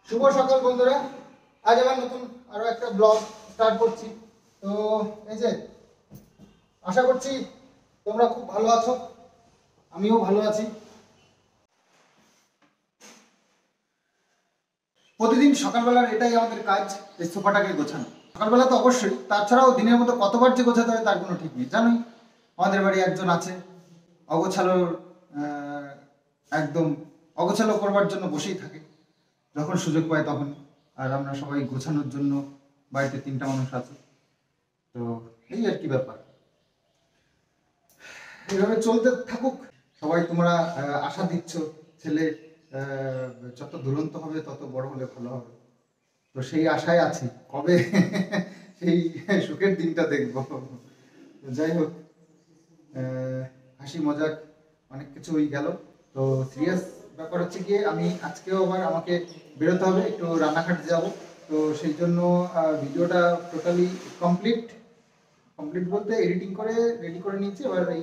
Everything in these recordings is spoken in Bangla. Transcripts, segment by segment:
শুভ সকাল বন্ধুরা, আজ আবার নতুন আরো একটা ব্লগ স্টার্ট করছি। তো এই যে আশা করছি তোমরা খুব ভালো আছো, আমিও ভালো আছি। প্রতিদিন সকালবেলার এটাই আমাদের কাজ, এই সোফাটাকে গোছানো। সকালবেলা তো অবশ্যই, তাছাড়াও দিনের মতো কতবার যে গোছাতে হয় তার কোনো ঠিক নেই। জানোই আমাদের বাড়ি একজন আছে অগোছালোর, একদম অগোছালো করবার জন্য বসেই থাকে যখন সুযোগ পায় তখন। আর আমরা সবাই গোছানোর জন্য বাড়িতে 3টা মানুষ আছে। তো এই আর কি ব্যাপার, এইভাবে চলতে থাকুক। সবাই তোমরা আশা দিচ্ছ ছেলে যত দুরন্ত হবে তত বড় হলে ভালো হবে। তো সেই আশায় আছি, কবে সেই সুখের দিনটা দেখবো। যাই হোক, হাসি মজাক অনেক কিছুই গেল। তো সিরিয়াস ব্যাপার হচ্ছে গিয়ে আমি আজকেও আবার আমাকে বেরোতে হবে, একটু রান্নাঘাটে যাব। তো সেই জন্য ভিডিওটা টোটালি কমপ্লিট বলতে এডিটিং করে রেডি করে নিয়েছি। এবার এই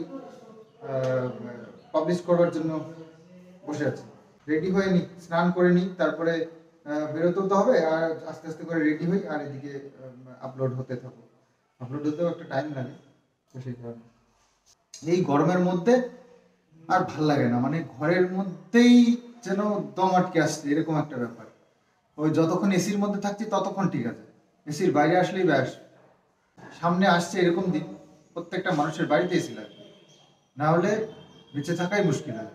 পাবলিশ করবার জন্য বসে আছি। রেডি হয়ে নিই, স্নান করে নিই, তারপরে বেরোতেও তো হবে। আর আস্তে আস্তে করে রেডি হই, আর এদিকে আপলোড হতে থাকবো। আপলোড হতেও একটা টাইম লাগে, তো সেই কারণে এই গরমের মধ্যে আর ভাল লাগে না, মানে ঘরের মধ্যেই যেন দম আটকে আসছে এরকম একটা ব্যাপার। ওই যতক্ষণ এসির মধ্যে থাকছি ততক্ষণ ঠিক আছে, এসির বাইরে আসলেই ব্যাস। সামনে আসছে এরকম দিন প্রত্যেকটা মানুষের বাড়িতে এসি লাগবে, না হলে বেঁচে থাকাই মুশকিল হবে।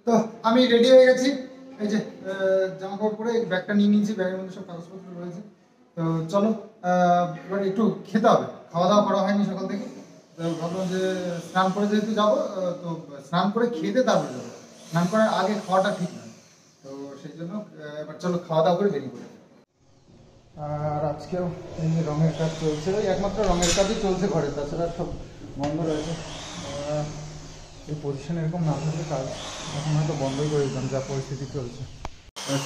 তো আমি রেডি হয়ে গেছি, এই যে জামা কাপড় পরে ব্যাগটা নিয়ে নিয়েছি, ব্যাগের মধ্যে সব কাগজপত্র রয়েছে। তো চলো এবার একটু খেতে হবে, খাওয়া দাওয়া করা হয়নি সকাল থেকে। তো ভাবলাম যে স্নান করে যেহেতু যাবো, তো স্নান করে খেতে তারপরে যাবো। স্নান করার আগে খাওয়াটা ঠিক নয়, তো সেই জন্য এবার চলো খাওয়া দাওয়া করে বেরিয়ে পড়ি। আর আজকেও এই রঙের কাজ চলছে, ওই একমাত্র রঙের কাজই চলছে ঘরে, তাছাড়া সব বন্ধ রয়েছে। এই পজিশন এরকম না থাকলে কাজ এখন হয়তো বন্ধই করে দিতাম, যা পরিস্থিতি চলছে।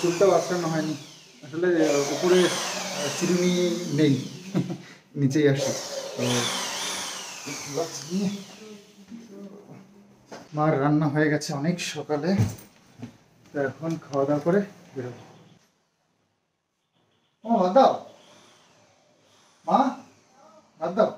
চুলটাও আসানো হয়নি আসলে, উপরে চিরুনি নেই, নিচেই আসে। তো মার রান্না হয়ে গেছে অনেক সকালে, তো এখন খাওয়া দাওয়া করে বেরোবো। ও ভাত দাও মা, ভাত দাও।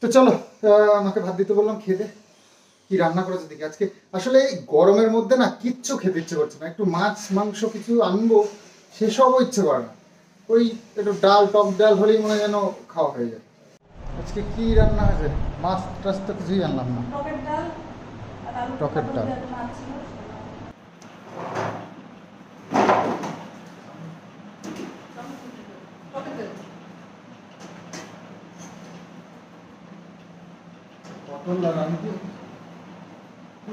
তো চলো, আমাকে ভাত দিতে বললাম, খেতে কি রান্না করেছে দেখি আজকে। আসলে এই গরমের মধ্যে না কিচ্ছু খেতে ইচ্ছে করছে না, একটু মাছ মাংস কিছু আনবো সেসবও ইচ্ছে করে না। ওই একটু ডাল, টক ডাল হলেই মনে হয় যেন খাওয়া হয়ে যায়। আজকে কি রান্না হয়েছে? মাছ টাছ তো কিছুই আনলাম না। টকের ডাল। পটল আর আমি কি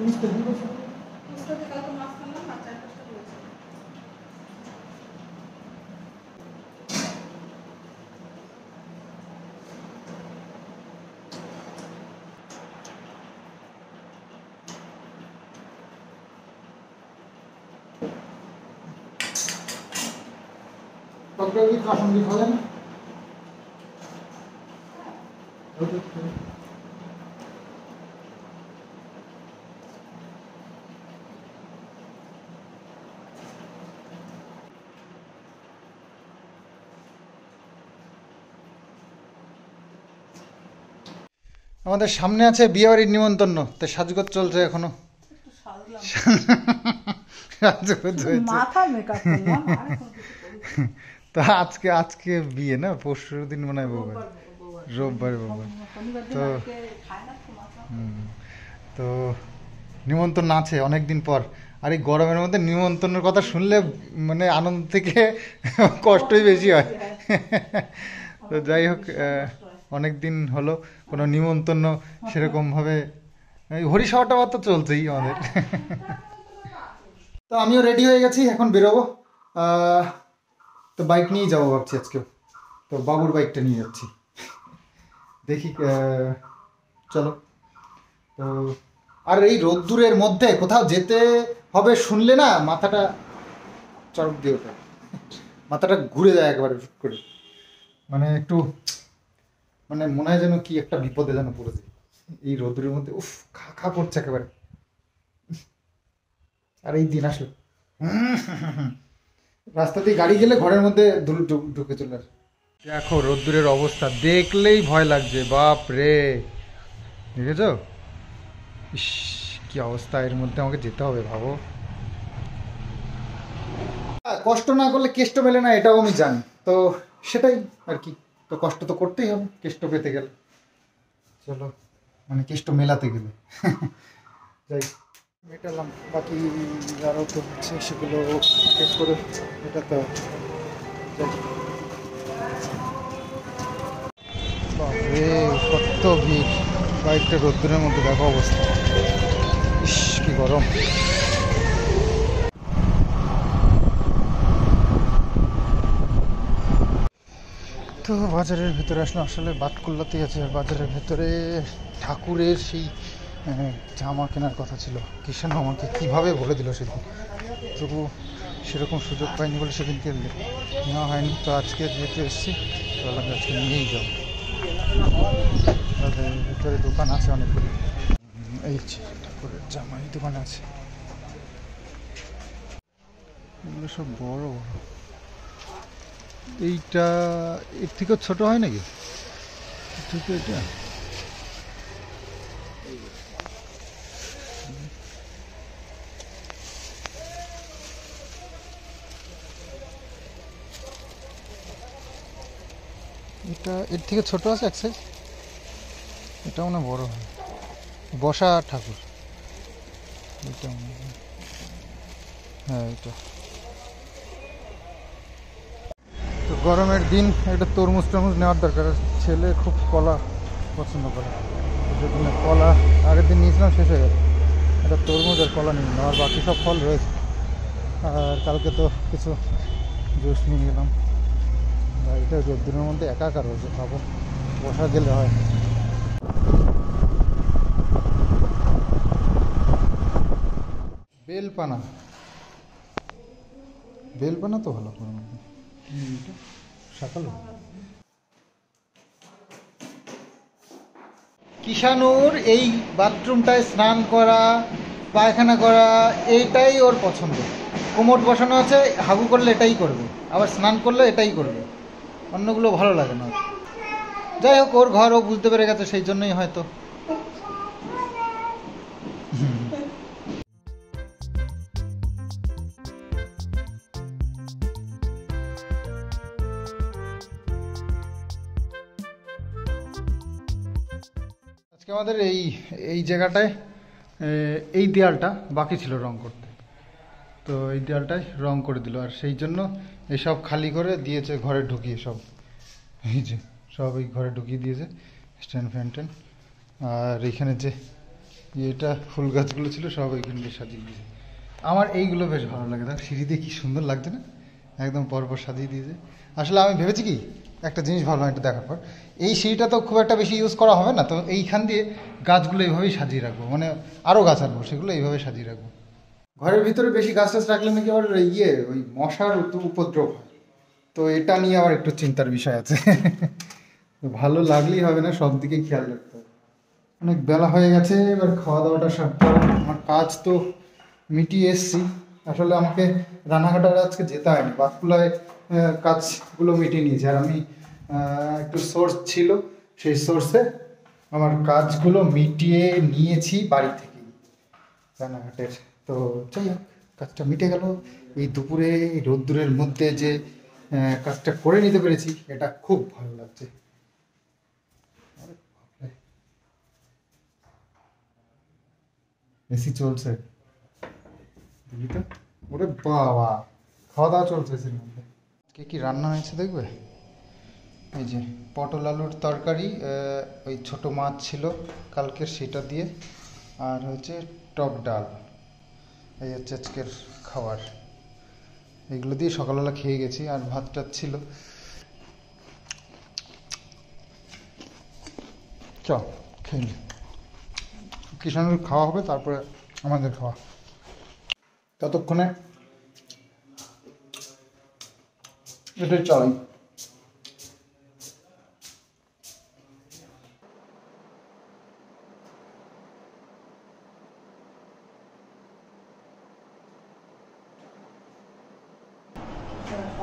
মিষ্টি দিব টকটা কি কাসন দিয়ে খাবেন? আমাদের সামনে আছে বিয়েবাড়ির নিমন্ত্রণ, তো সাজগোজ চলছে এখনো। সাজগোজ হয়েছে, তো আজকে আজকে বিয়ে না, পরশু দিন মনে হয় বাবা, রোববার বাবা। তো তো নিমন্ত্রণ আছে অনেকদিন পর। আর এই গরমের মধ্যে নিমন্ত্রণের কথা শুনলে মানে আনন্দ থেকে কষ্টই বেশি হয়। তো যাই হোক, অনেক দিন হলো কোনো নিমন্ত্রণ সেরকমভাবে, হরিসভাটা তো চলছেই আমাদের। তো আমিও রেডি হয়ে গেছি, এখন বেরোবো। তো বাইক নিয়েই যাবো ভাবছি আজকেও, তো বাবুর বাইকটা নিয়ে যাচ্ছি। দেখি, চলো তো আর এই রোদ্দুরের মধ্যে কোথাও যেতে হবে শুনলে না মাথাটা চড়ক দিয়ে ওঠে, মাথাটা ঘুরে যায় একেবারে হুট করে, মানে একটু মানে মনে হয় যেন কি একটা বিপদে যেন পড়েছে এই রোদ্দুরের মধ্যে। উফ, খা খা করছে একেবারে। আর এই দিন আসলে রাস্তা দিয়ে গাড়ি গেলে ঘরের মধ্যে ঢুকে চলে আসে। দেখো রোদ্দুরের অবস্থা দেখলেই ভয় লাগছে, বাপ রে, দেখেছ? ইস, কি অবস্থা, এর মধ্যে আমাকে যেতে হবে ভাবো। কষ্ট না করলে কেষ্ট মেলে না, এটাও আমি জানি, তো সেটাই আর কি, তো কষ্ট তো করতেই হবে কেষ্ট পেতে গেলে, চলো মানে কেষ্ট মেলাতে গেলে। যাই, মেটালাম, বাকি আরও তো হচ্ছে সেগুলো এক করে মেটাতে হবে। বাপরে কত ভিড়, কয়েকটা রোদ্দুরের মধ্যে দেখো অবস্থা, ইস কি গরম। তো বাজারের ভেতরে আসলে আসলে বাটকুল্লাতেই আছে, বাজারের ভেতরে ঠাকুরের সেই জামা কেনার কথা ছিল, কিষাণ আমাকে কীভাবে বলে দিল সেদিন, তবু সেরকম সুযোগ পাইনি বলে সেদিনকে নেওয়া হয়নি। তো আজকে যেহেতু এসেছি তাহলে আমি আজকে নিয়েই যাবো। ভেতরে দোকান আছে অনেকগুলি, এই ঠাকুরের জামা এই দোকানে আছে, এগুলো সব বড় বড়। এইটা এর থেকেও ছোট হয় নাকি? ঠিক এটা এটা এর থেকে ছোট আছে এক সাইজ, এটা মনে বড় হয়, বসা ঠাকুর এটা মনে হয়। হ্যাঁ এটা তো গরমের দিন একটা তরমুজ টরমুজ নেওয়ার দরকার, ছেলে খুব কলা পছন্দ করে, যদি না কলা আগের দিন নিয়েছিলাম শেষ হয়ে গেছে, একটা তরমুজ আর কলা নিয়ে নিলাম, আর বাকি সব ফল রয়েছে। আর কালকে তো কিছু জুস নিয়ে গেলাম, এটা রোদ্দুরের মধ্যে একাকার হয়েছে, ভাবো বসা গেলে হয়। বেলপানা, বেলপানা তো ভালো সকাল। কিষাণুর এই বাথরুমটায় স্নান করা পায়খানা করা এইটাই ওর পছন্দ, কোমর বসানো আছে, হাগু করলে এটাই করবে, আবার স্নান করলে এটাই করবে, অন্যগুলো ভালো লাগে না। যাই হোক, ওর ঘর ও বুঝতে পেরে গেছে, সেই জন্যই হয়তো। আজকে আমাদের এই এই জায়গাটায় এই দেয়ালটা বাকি ছিল রং করতে, তো এই দেয়ালটায় রং করে দিল, আর সেই জন্য এসব খালি করে দিয়েছে ঘরে ঢুকিয়ে, সব এই যে সব এই ঘরে ঢুকিয়ে দিয়েছে স্ট্যান্ড ফ্যান ট্যান, আর এইখানে যে এটা ফুল গাছগুলো ছিল সব এইখানে সাজিয়ে দিয়েছে। আমার এইগুলো বেশ ভালো লাগে, দেখ সিঁড়িতে কি সুন্দর লাগছে না, একদম পরপর সাজিয়ে দিয়েছে। আসলে আমি ভেবেছি কি একটা জিনিস ভালো একটা দেখার পর, এই সিঁড়িটা তো খুব একটা বেশি ইউজ করা হবে না, তো এইখান দিয়ে গাছগুলো এইভাবেই সাজিয়ে রাখবো, মানে আরও গাছ আনবো, সেগুলো এইভাবে সাজিয়ে রাখবো। ঘরের ভিতরে বেশি গাছ টাছ রাখলে নাকি আবার ওই মশার উপদ্রব হয়, তো এটা নিয়ে আবার একটু চিন্তার বিষয় আছে। ভালো লাগলেই হবে না, সব দিকে খেয়াল রাখতে হবে। অনেক বেলা হয়ে গেছে, এবার খাওয়া দাওয়াটা সারতে, আমার কাজ তো মিটিয়ে এসছি। আসলে আমাকে রানাঘাটার আজকে যেতে হয়নি, বাঁকুড়ায় কাজগুলো মিটিয়ে নিয়েছি, আর আমি একটু সোর্স ছিল, সেই সোর্সে আমার কাজগুলো মিটিয়ে নিয়েছি বাড়ি থেকেই রানাঘাটের। তো যাই হোক, কাজটা মিটে গেল এই দুপুরে রোদ্দুরের মধ্যে, যে কাজটা করে নিতে পেরেছি এটা খুব ভালো লাগছে। এসি চলছে, দেখি তো, ওরে বাবা, খাওয়া দাওয়া চলছে এসির মধ্যে। কে কি রান্না হয়েছে দেখবে, এই যে পটল আলুর তরকারি, ওই ছোট মাছ ছিল কালকের সেটা দিয়ে, আর হচ্ছে টক ডাল, এই হচ্ছে আজকের খাবার। এগুলো দিয়ে সকালবেলা খেয়ে গেছি, আর ভাতটা ছিল। চ খেয়ে নি, কিষাণুর খাওয়া হবে, তারপরে আমাদের খাওয়া। ততক্ষণে এটাই চালাই।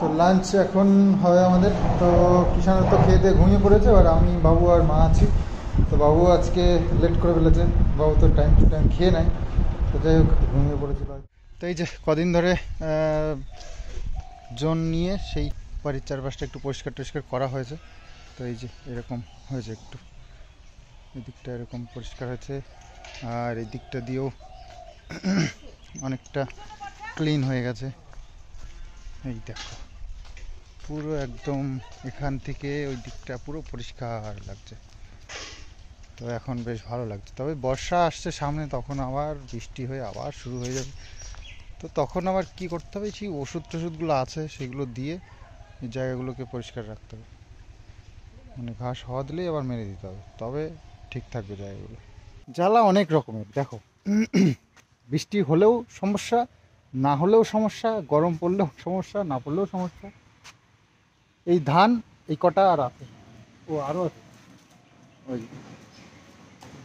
তো লাঞ্চ এখন হবে আমাদের। তো কিষাণের তো খেয়ে দিয়ে ঘুমিয়ে পড়েছে, এবার আমি, বাবু আর মা আছি। তো বাবু আজকে লেট করে ফেলেছে, বাবু তো টাইম টু টাইম খেয়ে নেয়, তো যাই হোক ঘুমিয়ে পড়েছিল। তো এই যে কদিন ধরে জোন নিয়ে সেই বাড়ির চারপাশটা একটু পরিষ্কার টরিষ্কার করা হয়েছে। তো এই যে এরকম হয়েছে, একটু এদিকটা এরকম পরিষ্কার হয়েছে, আর এই দিকটা দিয়েও অনেকটা ক্লিন হয়ে গেছে। এই দেখো পুরো একদম এখান থেকে ওই দিকটা পুরো পরিষ্কার লাগছে। তো এখন বেশ ভালো লাগছে। তবে বর্ষা আসছে সামনে, তখন আবার বৃষ্টি হয়ে আবার শুরু হয়ে যাবে। তো তখন আবার কি করতে হবে, সেই ওষুধ টষুধগুলো আছে সেগুলো দিয়ে এই জায়গাগুলোকে পরিষ্কার রাখতে হবে। মানে ঘাস হওয়া দিলেই আবার মেরে দিতে হবে, তবে ঠিক থাকবে জায়গাগুলো। জ্বালা অনেক রকমের, দেখো বৃষ্টি হলেও সমস্যা, না হলেও সমস্যা, গরম পড়লেও সমস্যা, না পড়লেও সমস্যা। এই ধান এই কটা আর আছে, ও আরও আছে, ওই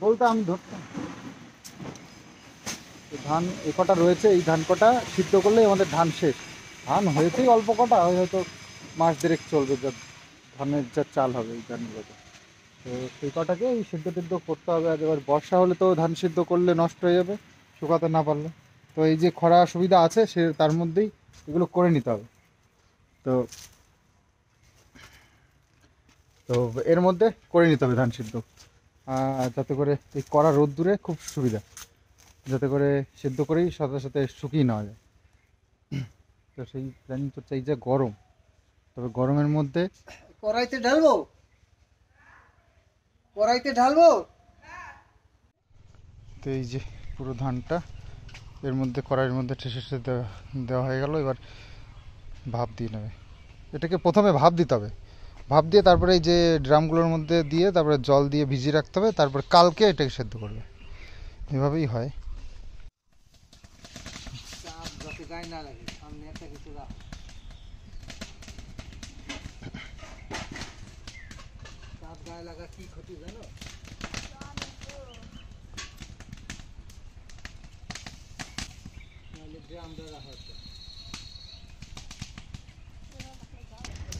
বলতে আমি ধরতাম। ধান এ কটা রয়েছে, এই ধান কটা সিদ্ধ করলেই আমাদের ধান শেষ। ধান হয়েছেই অল্প কটা, হয়তো মাস দেড়েক চলবে, যা ধানের যা চাল হবে এই ধানগুলোতে। তো সেই কটাকে এই সিদ্ধ টিদ্ধ করতে হবে। আর এবার বর্ষা হলে তো ধান সিদ্ধ করলে নষ্ট হয়ে যাবে শুকাতে না পারলে। তো এই যে খরা সুবিধা আছে সে তার মধ্যেই এগুলো করে নিতে হবে। তো তো এর মধ্যে করে নিতে হবে ধান সিদ্ধ, যাতে করে এই কড়া রোদ্দুরে খুব সুবিধা, যাতে করে সিদ্ধ করেই সাথে সাথে শুকিয়ে নেওয়া যায়। তো সেই প্ল্যানিং তো চাই, যে গরম, তবে গরমের মধ্যে কড়াইতে ঢালবো, কড়াইতে ঢালবো। তো এই যে পুরো ধানটা এর মধ্যে, কড়াইয়ের মধ্যে ঠেসে দেওয়া হয়ে গেল। এবার ভাপ দিয়ে নেবে, এটাকে প্রথমে ভাপ দিতে হবে। ভাপ দিয়ে তারপরে এই যে ড্রামগুলোর মধ্যে দিয়ে তারপরে জল দিয়ে ভিজিয়ে রাখতে হবে, তারপর কালকে এটাকে সেদ্ধ করবে। এভাবেই হয়। চাপ যাতে গায়ে না লাগে, সামনে একটা কিছু রাখ। চাপ গায়ে লাগা কি ক্ষতি জানো? নাহলে ড্রামটা রাখা হচ্ছে,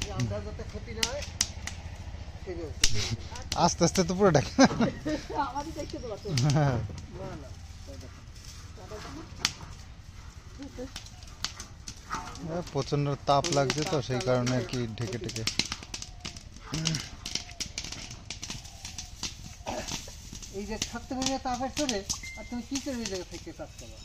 ড্রামটা যাতে ক্ষতি না হয়। আস্তে আস্তে তো পুরো ডাকে। প্রচন্ড তাপ লাগছে তো সেই কারণে আর কি ঢেকে ঢেকে। এই যে থাকতে পারবে তাপের চলে, আর তুমি কি করে এই জায়গা থেকে কাজ করো?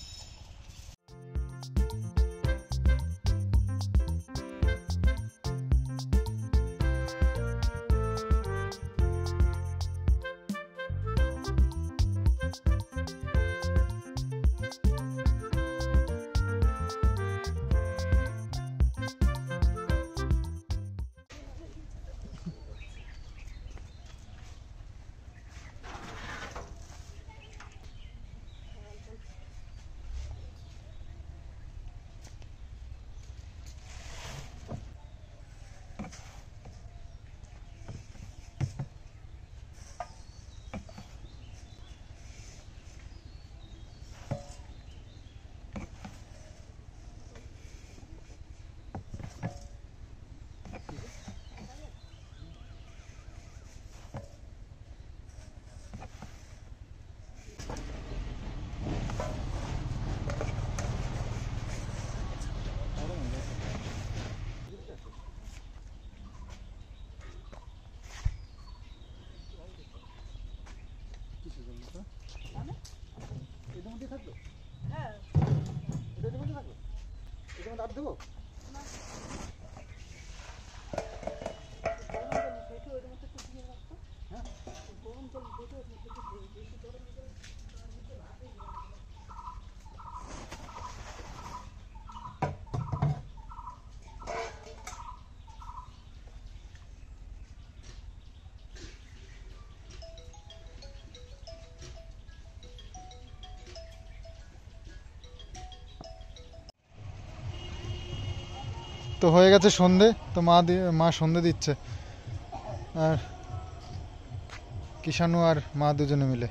দেবো তো হয়ে গেছে সন্ধে, তো মা সন্ধে দিচ্ছে, আর কিষাণু আর মা দুজনে মিলে।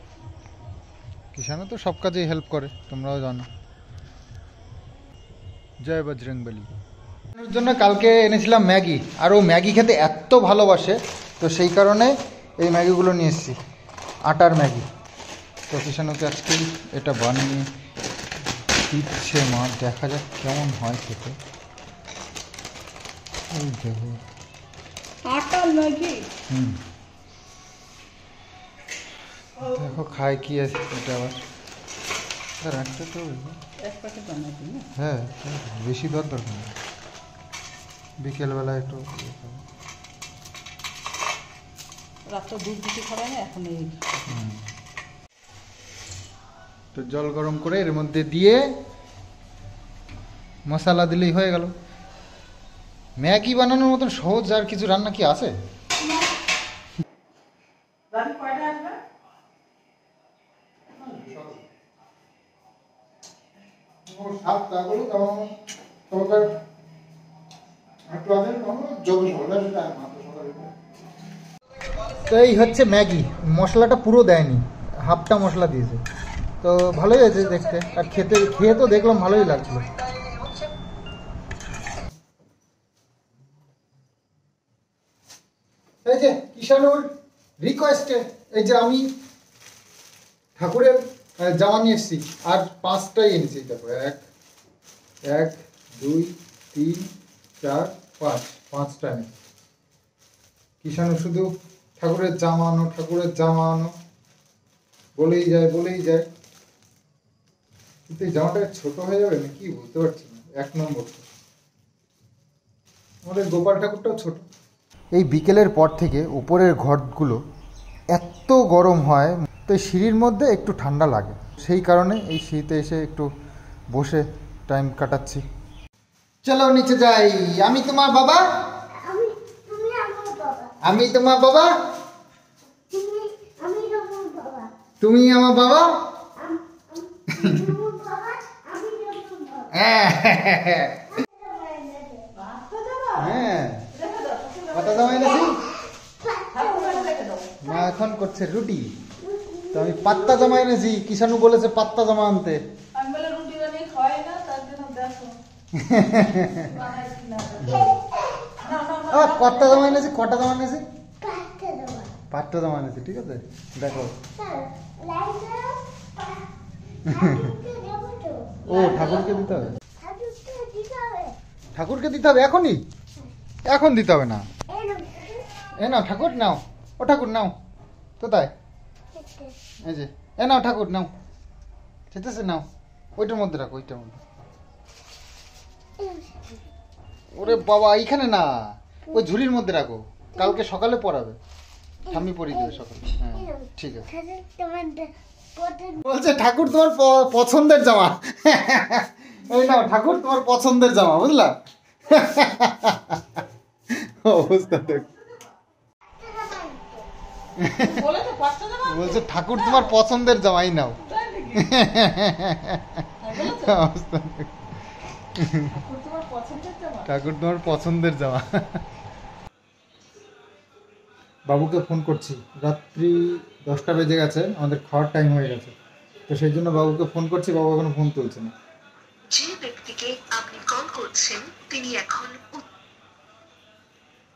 কিষাণু তো সব কাজেই হেল্প করে, তোমরাও জানো। জয় বজরংবলী। ওর জন্য কালকে এনেছিলাম ম্যাগি, আর ও ম্যাগি খেতে এত ভালোবাসে, তো সেই কারণে এই ম্যাগিগুলো নিয়ে এসেছি, আটার ম্যাগি। তো কিষাণুকে আজকে এটা বানিয়ে দিচ্ছে মা, দেখা যাক কেমন হয় খেতে। এই দেখো আটার ম্যাগি। দেখো খায় কি আছে এটা, আবার রাখতে তো এক প্যাকেট বানাবি না? হ্যাঁ, বেশি দরকার নেই, বিকেলবেলা একটু রাতটা দুধ কিছু খাবে না এখন এই। তো জল গরম করে এর মধ্যে দিয়ে মশলা দিলেই হয়ে গেল। ম্যাগি বানানোর মতন সহজ আর কিছু রান্না কি আছে? রাত কয়টা আসবে? তো এই হচ্ছে ম্যাগি, মশলাটা পুরো দেয়নি, হাফটা মশলা দিয়েছে, তো ভালোই আছে দেখতে, আর খেয়ে তো দেখলাম ভালোই লাগছিল। এই যে কিষাণুর রিকোয়েস্টে এই যে আমি ঠাকুরের জামা নিয়ে এসেছি, আর 5টাই এনেছি। দেখো 1 1 2 3 4 5, 5টা এনেছি। কিষাণু শুধু ঠাকুরের জামা আনো, ঠাকুরের জামা আনো বলেই যায়, কিন্তু এই জামাটা ছোট হয়ে যাবে না কি বুঝতে পারছি না। 1 নম্বর আমাদের গোপাল ঠাকুরটাও ছোট। এই বিকেলের পর থেকে উপরের ঘরগুলো এত গরম হয়, তো এই সিঁড়ির মধ্যে একটু ঠান্ডা লাগে, সেই কারণে এই শীতে এসে একটু বসে টাইম কাটাচ্ছি। চলো নিচে যাই। আমি তোমার বাবা, আমি তোমার বাবা, তুমি আমার বাবা। হ্যাঁ কত জামা এনেছি? মা এখন করছে রুটি, তো আমি পাত্তা জামা এনেছি। কিষাণু বলেছে পাত্তা জামা আনতে। আমি বলে রুটি বানিয়ে খাওয়াই না, তার জন্য দেখো পাত্তা জামা এনেছি। কটা জামা এনেছি? 5টা জামা এনেছি, ঠিক আছে দেখো। ও ঠাকুরকে দিতে হবে, ঠাকুরকে দিতে হবে এখনই? এখন দিতে হবে না, এ নাও ঠাকুর নাও, ও ঠাকুর নাও, কোথায়? এই যে এ নাও ঠাকুর নাও, ঠিক আছে নাও, ওইটার মধ্যে রাখো, ওইটার মধ্যে। ওরে বাবা এইখানে না, ওই ঝুড়ির মধ্যে রাখো, কালকে সকালে পরাবে, ঠাম্মি পরিয়ে দেবে সকালে। হ্যাঁ ঠিক আছে। বলছে ঠাকুর তোমার পছন্দের জামা। এই নাও ঠাকুর তোমার পছন্দের জামা, বুঝলা? অবস্থা দেখ, বলছে ঠাকুর তোমার পছন্দের জামাই নাও। অবস্থা দেখ, ঠাকুর তোমার পছন্দের জামা। বাবুকে ফোন করছি, রাত্রি 10টা বেজে গেছে, আমাদের খাওয়ার টাইম হয়ে গেছে, তো সেই জন্য বাবুকে ফোন করছি, বাবু এখনো ফোন তুলছে না। যে ব্যক্তিকে আপনি কল করছেন তিনি এখন।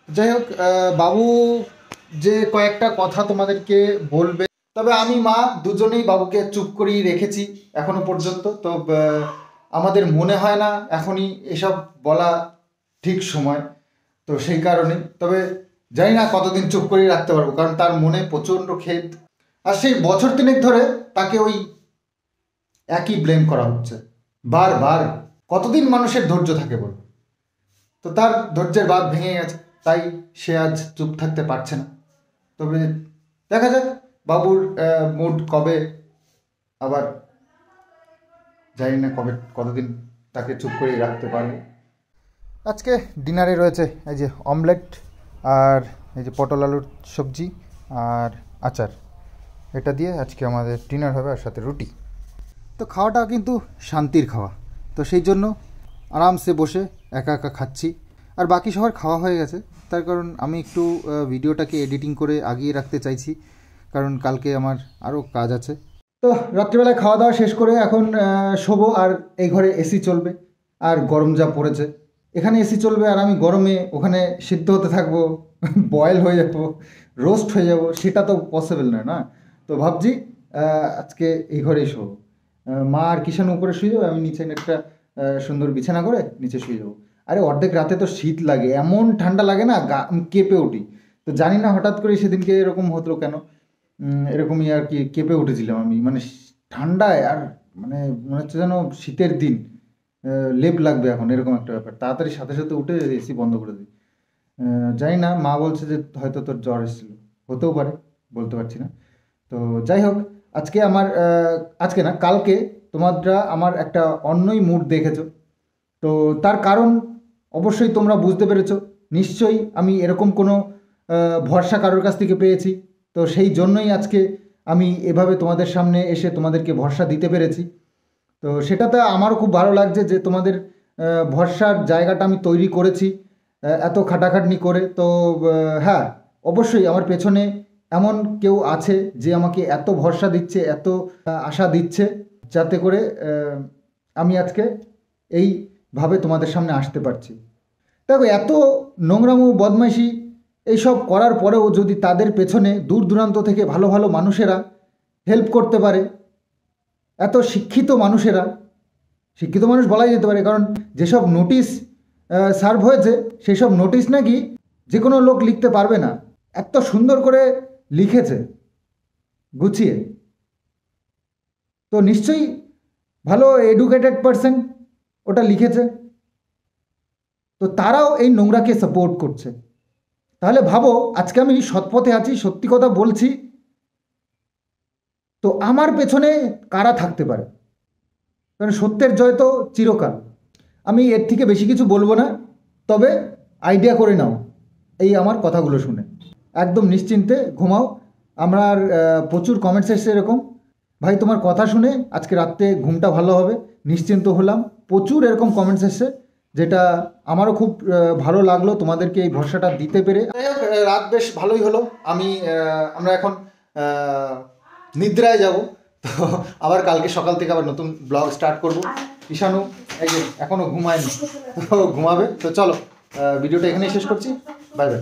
যাই হোক, বাবু যে কয়েকটা কথা তোমাদেরকে বলবে, তবে আমি মা দুজনেই বাবুকে চুপ করেই রেখেছি এখনো পর্যন্ত। তো আমাদের মনে হয় না এখনই এসব বলা ঠিক সময়, তো সেই কারণে। তবে জানি না কতদিন চুপ করেই রাখতে পারবো, কারণ তার মনে প্রচণ্ড খেদ, আর সেই বছর 3 ধরে তাকে ওই একই ব্লেম করা হচ্ছে বারবার। কতদিন মানুষের ধৈর্য থাকে বল? তো তার ধৈর্যের বাঁধ ভেঙে গেছে, তাই সে আজ চুপ থাকতে পারছে না। তবে দেখা যাক বাবুর মুড কবে আবার, জানি না কতদিন তাকে চুপ করে রাখতে পারবে। আজকে ডিনারে রয়েছে এই যে অমলেট, আর এই যে পটল আলুর সবজি আর আচার, এটা দিয়ে আজকে আমাদের ডিনার হবে, আর সাথে রুটি। তো খাওয়াটা কিন্তু শান্তির খাওয়া, তো সেই জন্য আরামসে বসে একা একা খাচ্ছি। আর বাকি সবার খাওয়া হয়ে গেছে, তার কারণ আমি একটু ভিডিওটাকে এডিটিং করে আগিয়ে রাখতে চাইছি, কারণ কালকে আমার আরও কাজ আছে। তো রাত্রিবেলায় খাওয়া দাওয়া শেষ করে এখন শোবো, আর এই ঘরে এসি চলবে, আর গরম যা পড়েছে এখানে এসি চলবে, আর আমি গরমে ওখানে সিদ্ধ হতে থাকবো, বয়েল হয়ে যাবো, রোস্ট হয়ে যাব, সেটা তো পসিবল নয় না। তো ভাবছি আজকে এই ঘরেই শোবো। মা আর কিষান উপরে শুয়ে যাবে, আমি নিচে একটা সুন্দর বিছানা করে নিচে শুয়ে যাবো। আরে অর্ধেক রাতে তো শীত লাগে, এমন ঠান্ডা লাগে না, কেঁপে উঠি। তো জানি না হঠাৎ করে সেদিনকে এরকম হতো কেন, এরকমই আর কি কেঁপে উঠেছিলাম আমি, মানে ঠান্ডায়, আর মানে মনে হচ্ছে যেন শীতের দিন, লেপ লাগবে এখন, এরকম একটা ব্যাপার। তাড়াতাড়ি সাথে সাথে উঠে এসি বন্ধ করে দিই। জানি না, মা বলছে যে হয়তো তোর জ্বর এসেছিলো, হতেও পারে, বলতে পারছি না। তো যাই হোক, আজকে আমার আজকে না, কালকে তোমরা আমার একটা অন্যই মুড দেখেছো। তো তার কারণ অবশ্যই তোমরা বুঝতে পেরেছো নিশ্চয়ই। আমি এরকম কোনো ভরসা কারোর কাছ থেকে পেয়েছি, তো সেই জন্যই আজকে আমি এভাবে তোমাদের সামনে এসে তোমাদেরকে ভরসা দিতে পেরেছি। তো সেটাতে আমারও খুব ভালো লাগছে যে তোমাদের ভরসার জায়গাটা আমি তৈরি করেছি এত খাটাখাটনি করে। তো হ্যাঁ, অবশ্যই আমার পেছনে এমন কেউ আছে যে আমাকে এত ভরসা দিচ্ছে, এত আশা দিচ্ছে, যাতে করে আমি আজকে এইভাবে তোমাদের সামনে আসতে পারছি। দেখো, এত নোংরামো বদমাইশি এইসব করার পরেও যদি তাদের পেছনে দূর দূরান্ত থেকে ভালো ভালো মানুষেরা হেল্প করতে পারে, এত শিক্ষিত মানুষেরা, শিক্ষিত মানুষ বলাই যেতে পারে, কারণ যেসব নোটিশ সার্ভ হয়েছে সেই সব নোটিশ নাকি যে কোনো লোক লিখতে পারবে না, এত সুন্দর করে লিখেছে গুছিয়ে। তো নিশ্চয়ই ভালো এডুকেটেড পারসন ওটা লিখেছে, তো তারাও এই নোংরাকে সাপোর্ট করছে। তাহলে ভাবো, আজকে আমি সৎপথে আছি, সত্যি কথা বলছি, তো আমার পেছনে কারা থাকতে পারে? কারণ সত্যের জয় তো চিরকাল। আমি এর থেকে বেশি কিছু বলবো না, তবে আইডিয়া করে নাও এই আমার কথাগুলো শুনে, একদম নিশ্চিন্তে ঘুমাও। আমার প্রচুর কমেন্টস এসেছে এরকম, ভাই তোমার কথা শুনে আজকে রাত্রে ঘুমটা ভালো হবে, নিশ্চিন্ত হলাম। প্রচুর এরকম কমেন্টস এসেছে, যেটা আমারও খুব ভালো লাগলো তোমাদেরকে এই ভরসাটা দিতে পেরে। যাই হোক, রাত বেশ ভালোই হলো। আমরা এখন নিদ্রায় যাব, তো আবার কালকে সকাল থেকে আবার নতুন ব্লগ স্টার্ট করব। ঈশানু এই যে এখনও ঘুমায়নি, তো ঘুমাবে। তো চলো, ভিডিওটা এখানেই শেষ করছি, বাই বাই।